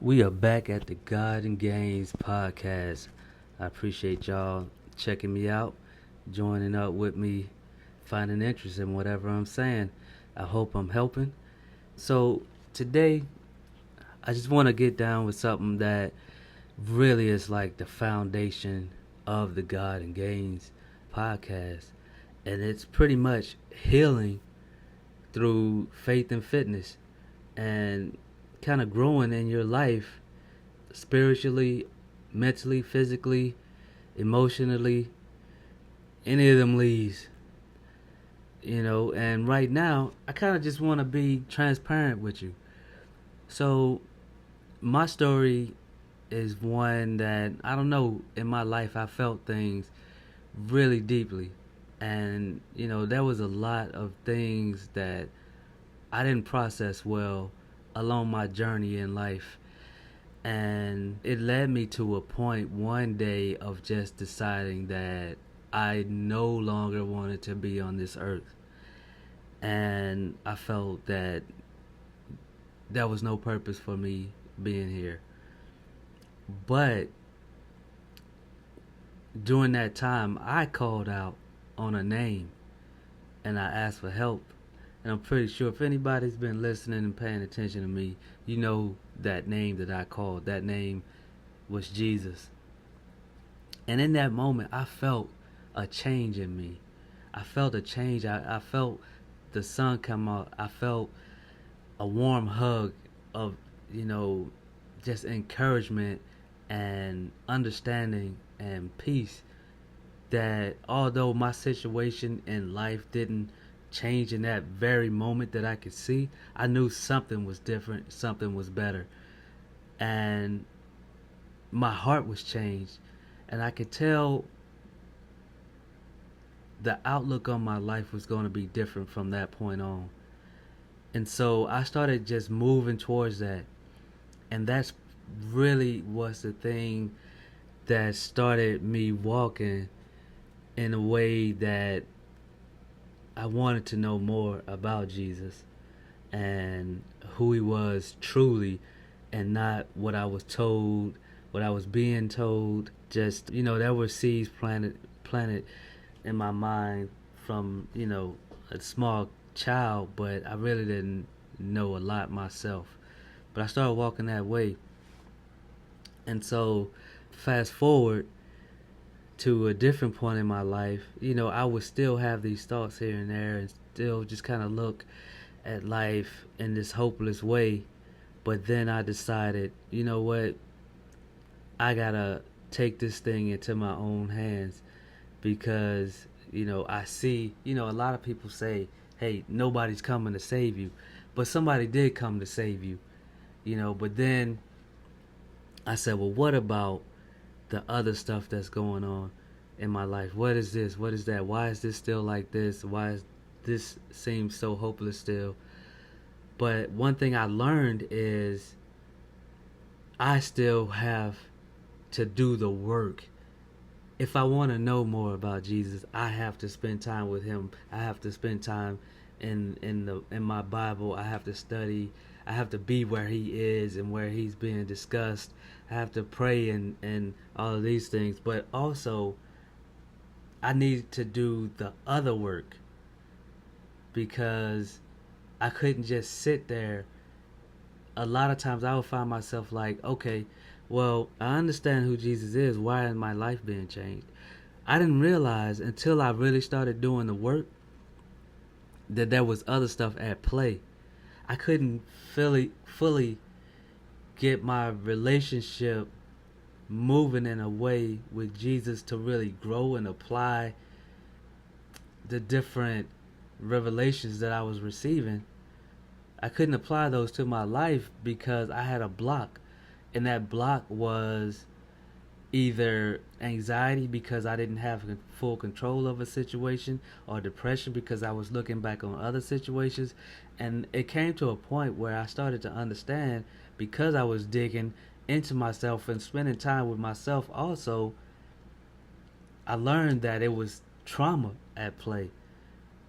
We are back at the God and Gainz podcast. I appreciate y'all checking me out, joining up with me, finding interest in whatever I'm saying. I hope I'm helping. So, today, I just want to get down with something that really is like the foundation of the God and Gainz podcast. And it's pretty much healing through faith and fitness and kind of growing in your life spiritually, mentally, physically, emotionally, any of them leads, and right now I kind of just want to be transparent with you. So my story is one that, I don't know, in my life I felt things really deeply, and there was a lot of things that I didn't process well along my journey in life. And it led me to a point one day of just deciding that I no longer wanted to be on this earth. And I felt that there was no purpose for me being here. But during that time, I called out on a name and I asked for help. And I'm pretty sure if anybody's been listening and paying attention to me, you know that name that I called. That name was Jesus. And in that moment, I felt a change in me. I felt a change. I felt the sun come out. I felt a warm hug of, just encouragement and understanding and peace. That although my situation in life didn't change in that very moment that I could see, I knew something was different, something was better. And my heart was changed. And I could tell the outlook on my life was going to be different from that point on. And so I started just moving towards that. And that's really was the thing that started me walking in a way that I wanted to know more about Jesus and who he was truly, and not what I was told, what I was being told. Just, there were seeds planted in my mind from, a small child, but I really didn't know a lot myself. But I started walking that way. And so, fast forward to a different point in my life, I would still have these thoughts here and there and still just kind of look at life in this hopeless way. But then I decided, you know what? I gotta take this thing into my own hands because, I see, a lot of people say, hey, nobody's coming to save you. But somebody did come to save you, But then I said, well, what about the other stuff that's going on in my life? What is this? What is that? Why is this still like this? Why is this seems so hopeless still? But one thing I learned is I still have to do the work. If I want to know more about Jesus, I have to spend time with him. I have to spend time in my Bible. I have to study. I have to be where he is and where he's being discussed. I have to pray and all of these things. But also, I need to do the other work because I couldn't just sit there. A lot of times I would find myself like, okay, well, I understand who Jesus is. Why is my life being changed? I didn't realize until I really started doing the work that there was other stuff at play. I couldn't fully get my relationship moving in a way with Jesus to really grow and apply the different revelations that I was receiving. I couldn't apply those to my life because I had a block. And that block was either anxiety because I didn't have full control of a situation, or depression because I was looking back on other situations. And it came to a point where I started to understand, because I was digging into myself and spending time with myself also, I learned that it was trauma at play.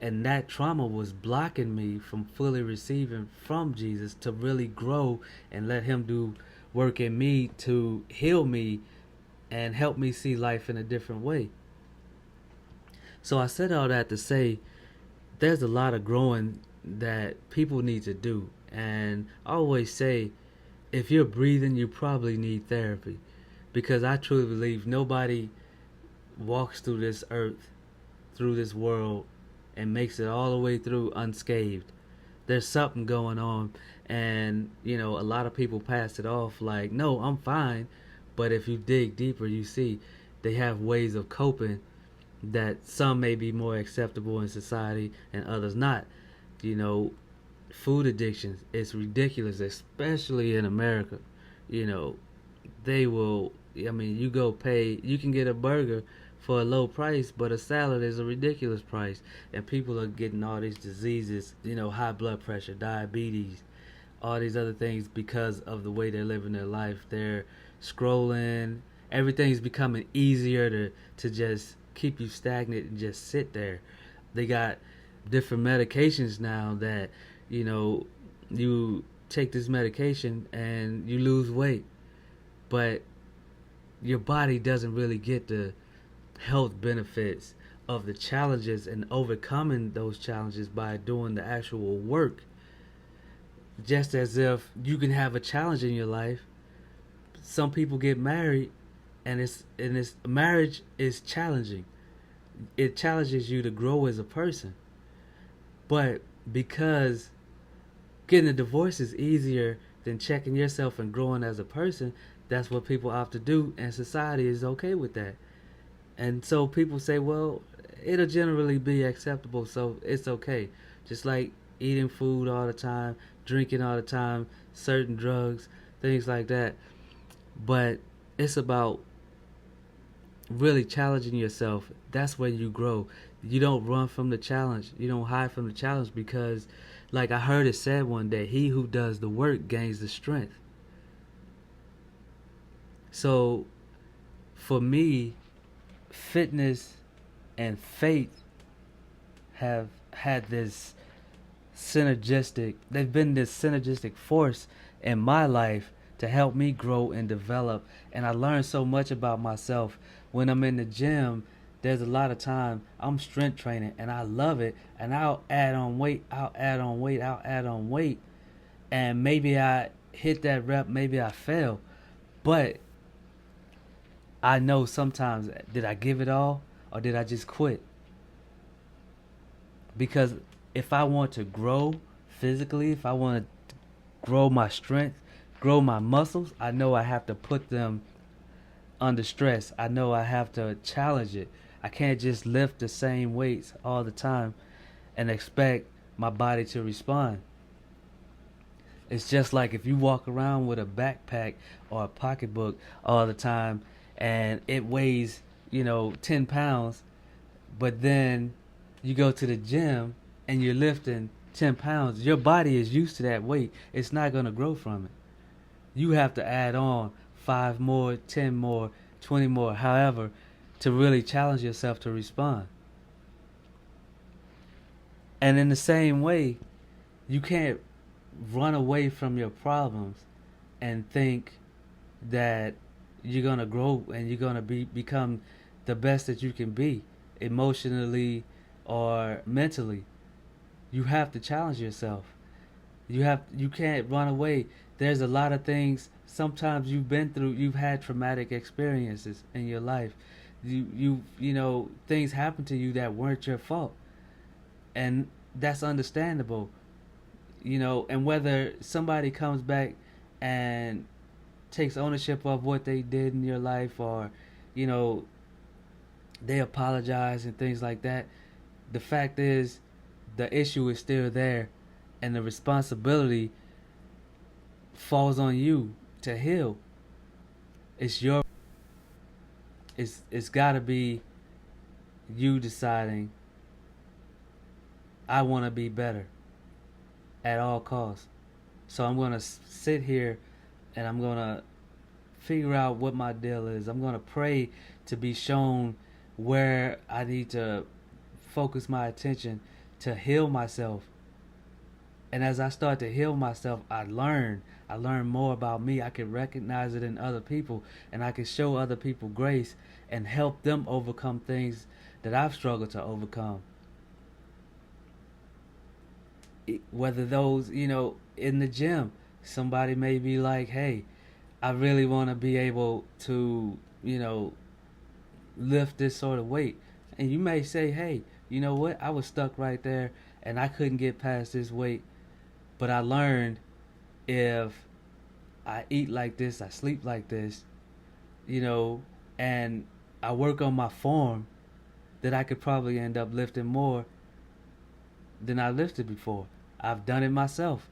And that trauma was blocking me from fully receiving from Jesus to really grow and let him do work in me to heal me and help me see life in a different way. So I said all that to say there's a lot of growing that people need to do. And I always say, if you're breathing, you probably need therapy. Because I truly believe nobody walks through this earth, through this world, and makes it all the way through unscathed. There's something going on. And, a lot of people pass it off like, no, I'm fine. But if you dig deeper, you see they have ways of coping that some may be more acceptable in society and others not. You know, Food addictions, it's ridiculous, especially in America. You know, they will, you go pay, you can get a burger for a low price, but a salad is a ridiculous price. And people are getting all these diseases, high blood pressure, diabetes, all these other things because of the way they're living their life. They're scrolling. Everything's becoming easier to just keep you stagnant and just sit there. They got different medications now that, you take this medication and you lose weight. But your body doesn't really get the health benefits of the challenges and overcoming those challenges by doing the actual work. Just as if you can have a challenge in your life. Some people get married and it's marriage is challenging. It challenges you to grow as a person. But because getting a divorce is easier than checking yourself and growing as a person, that's what people opt to do, and society is okay with that. And so people say, well, it'll generally be acceptable, so it's okay. Just like eating food all the time, drinking all the time, certain drugs, things like that. But it's about really challenging yourself. That's where you grow. You don't run from the challenge. You don't hide from the challenge because, like I heard it said one day, he who does the work gains the strength. So, for me, fitness and faith have had this they've been this synergistic force in my life to help me grow and develop. And I learned so much about myself. When I'm in the gym, there's a lot of time I'm strength training and I love it, and I'll add on weight, and maybe I hit that rep, maybe I fail. But I know sometimes, did I give it all or did I just quit? Because if I want to grow physically, if I want to grow my strength, grow my muscles, I know I have to put them under stress. I know I have to challenge it. I can't just lift the same weights all the time and expect my body to respond. It's just like if you walk around with a backpack or a pocketbook all the time and it weighs, 10 pounds, but then you go to the gym and you're lifting 10 pounds, your body is used to that weight. It's not going to grow from it. You have to add on 5 more, 10 more, 20 more, however, to really challenge yourself to respond. And in the same way, you can't run away from your problems and think that you're going to grow and you're going to become the best that you can be emotionally or mentally. You have to challenge yourself. You can't run away. There's a lot of things sometimes you've had traumatic experiences in your life. Things happen to you that weren't your fault. And that's understandable. And whether somebody comes back and takes ownership of what they did in your life, or they apologize and things like that, the fact is the issue is still there, and the responsibility falls on you to heal. It's got to be you deciding, I want to be better at all costs. So I'm going to sit here and I'm going to figure out what my deal is. I'm going to pray to be shown where I need to focus my attention to heal myself. And as I start to heal myself, I learn more about me. I can recognize it in other people, and I can show other people grace and help them overcome things that I've struggled to overcome. Whether those, in the gym, somebody may be like, hey, I really want to be able to, lift this sort of weight. And you may say, hey, you know what? I was stuck right there and I couldn't get past this weight. But I learned if I eat like this, I sleep like this, and I work on my form, that I could probably end up lifting more than I lifted before. I've done it myself.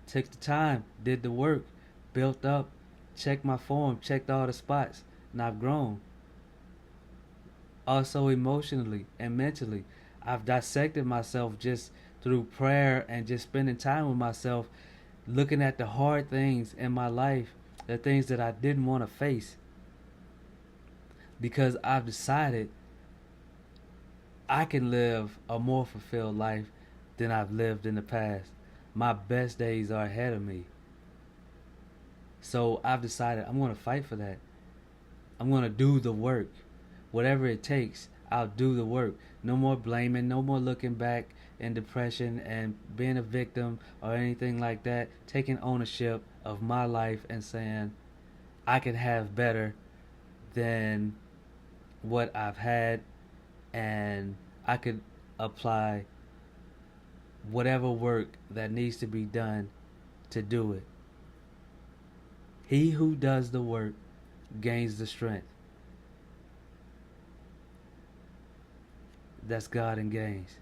Took the time, did the work, built up, checked my form, checked all the spots, and I've grown. Also emotionally and mentally, I've dissected myself just through prayer and just spending time with myself, looking at the hard things in my life, the things that I didn't want to face, because I've decided I can live a more fulfilled life than I've lived in the past. My best days are ahead of me. So I've decided I'm going to fight for that. I'm going to do the work. Whatever it takes, I'll do the work. No more blaming, no more looking back in depression and being a victim or anything like that. Taking ownership of my life and saying, I can have better than what I've had, and I could apply whatever work that needs to be done to do it. He who does the work gains the strength. That's God and Gainz.